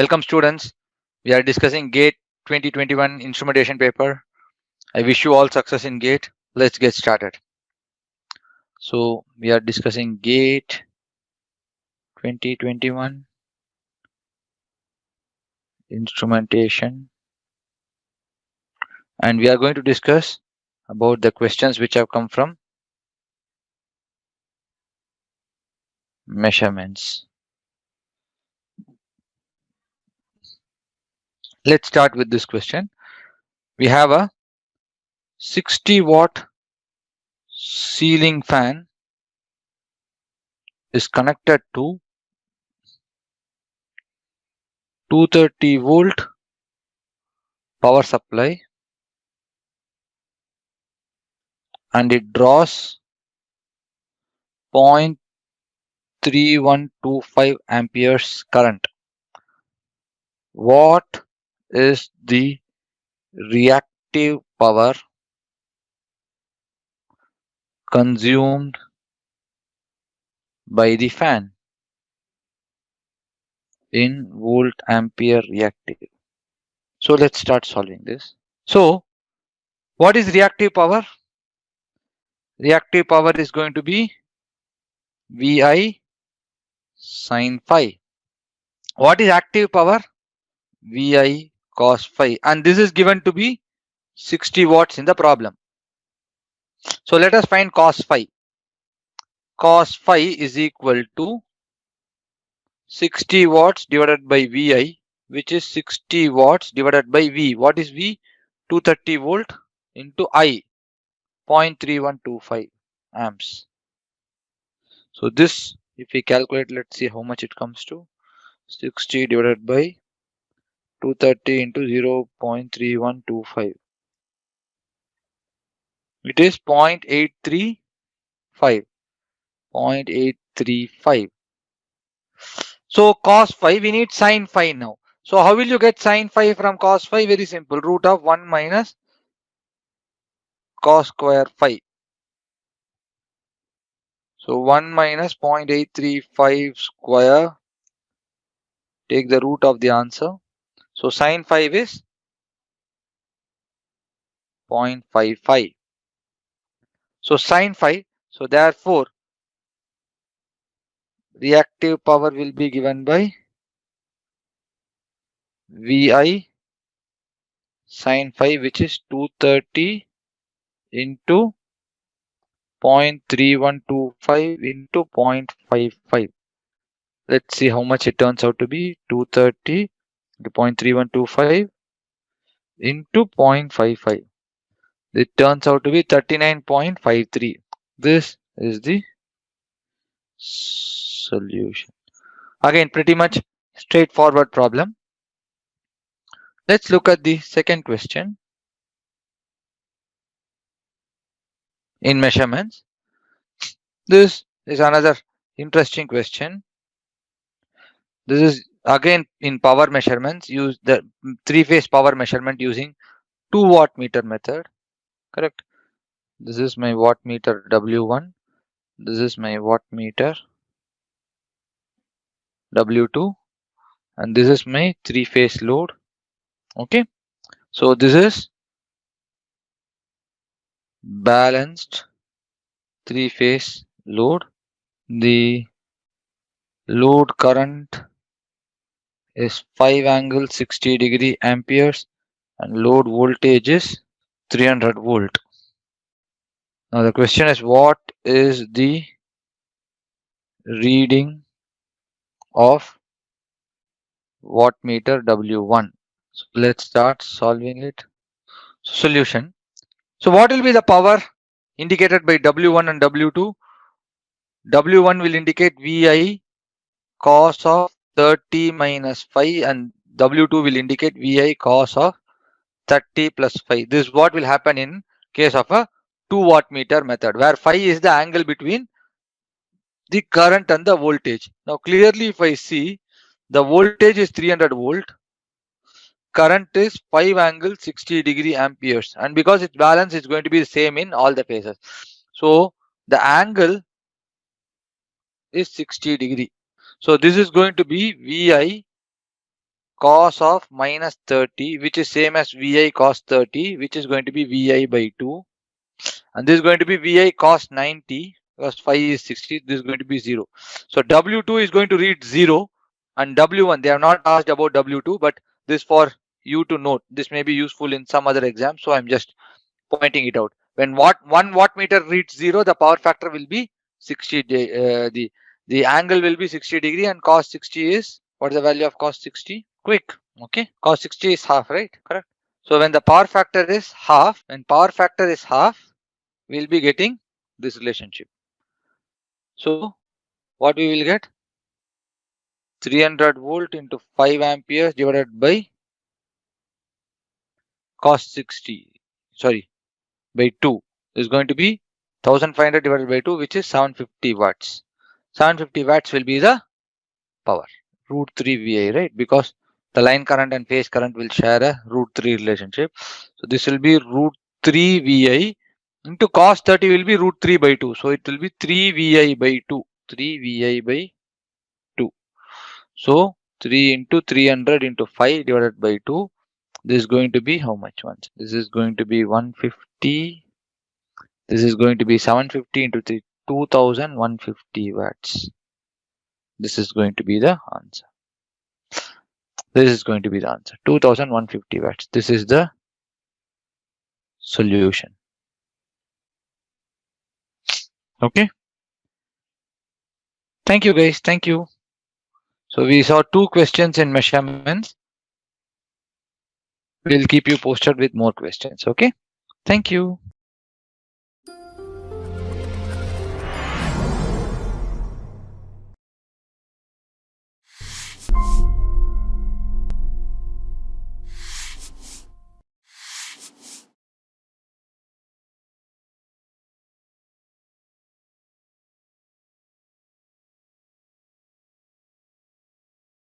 Welcome students. We are discussing GATE 2021 instrumentation paper. I wish you all success in GATE. Let's get started. So we are discussing GATE 2021 instrumentation, and we are going to discuss about the questions which have come from measurements. Let's start with this question. We have a 60-watt ceiling fan is connected to 230-volt power supply and it draws 0.3125 amperes current. What is the reactive power consumed by the fan in volt ampere reactive? So let's start solving this. So what is reactive power? Reactive power is going to be Vi sin phi. What is active power? Vi cos phi, and this is given to be 60 watts in the problem. So let us find cos phi. Cos phi is equal to 60 watts divided by Vi, which is 60 watts divided by V. What is V? 230 volt into I, 0.3125 amps. So this, if we calculate, let's see how much it comes to. 60 divided by 230 into 0.3125. It is 0.835. 0.835. So cos phi, we need sin phi now. So how will you get sin phi from cos phi? Very simple. Root of 1 minus cos square phi. So 1 minus 0.835 square. Take the root of the answer. So sin phi is 0.55. So sin phi. So therefore, reactive power will be given by Vi sin phi, which is 230 into 0.3125 into 0.55. Let's see how much it turns out to be. 230 into 0.3125 into 0.55. It turns out to be 39.53. This is the solution. Again, pretty much straightforward problem. Let's look at the second question. In measurements, this is another interesting question. This is again in power measurements. Use the three-phase power measurement using 2-watt meter method. Correct. This is my watt meter W1. This is my watt meter W2, and this is my three-phase load. Okay. So this is balanced three-phase load. The load current is 5 angle 60 degree amperes and load voltage is 300 volt. Now the question is, what is the reading of watt meter W1? So let's start solving it. Solution. So what will be the power indicated by W1 and W2? W1 will indicate Vi cos of 30 minus 5 and W2 will indicate Vi cos of 30 plus 5. This is what will happen in case of a 2-watt meter method, where phi is the angle between the current and the voltage. Now clearly if I see, the voltage is 300 volt, current is 5 angle 60 degree amperes, and because it's balanced, it's going to be the same in all the phases. So the angle is 60 degree. So this is going to be Vi cos of minus 30, which is same as Vi cos 30, which is going to be Vi by 2. And this is going to be Vi cos 90, because 5 is 60. This is going to be 0. So W2 is going to read 0, and W1, they have not asked about W2, but this for you to note. This may be useful in some other exam, so I'm just pointing it out. When 1 watt meter reads 0, the power factor will be 60. The angle will be 60 degree, and cos 60 is, what is the value of cos 60? Quick. Okay, cos 60 is half, right? Correct. So when the power factor is half, we'll be getting this relationship. So what we will get? 300 volt into 5 amperes divided by cos 60, sorry, by 2 is going to be 1500 divided by 2, which is 750 watts. 750 watts will be the power, root 3 Vi, right? Because the line current and phase current will share a root 3 relationship. So this will be root 3 Vi into cos 30 will be root 3 by 2. So it will be 3 Vi by 2. 3 Vi by 2. So 3 into 300 into 5 divided by 2. This is going to be how much once? This is going to be 150. This is going to be 750 into 3, 2150 watts. This is going to be the answer. This is going to be the answer. 2150 watts. This is the solution. Okay. Thank you guys. Thank you. So we saw 2 questions in measurements. We'll keep you posted with more questions. Okay. Thank you.